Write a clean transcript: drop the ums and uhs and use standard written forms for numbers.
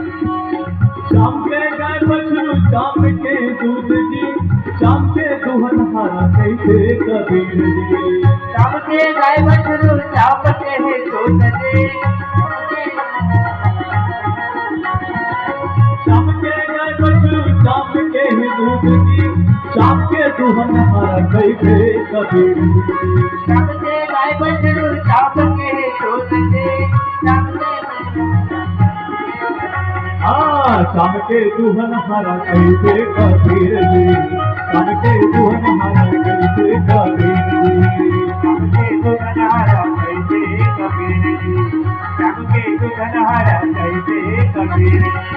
शाम के गाय बछरू शाम के दूध जी, शाम के दुहन हारा कैसे कबीर जी। शाम के गाय बछरू शाम के दूध जी, शाम के गाय बछरू शाम के दूध जी, शाम के दुहन हारा कैसे कबीर जी। शाम के गाय बछरू शाम के दूध जी, शाम के शाम के दुहन हारा कैसे कबीर जी, शाम के दुहन हारा कैसे कबीर जी। शाम के दुहन हारा कैसे कबीर जी, शाम के दुहन हारा कैसे कबीर जी।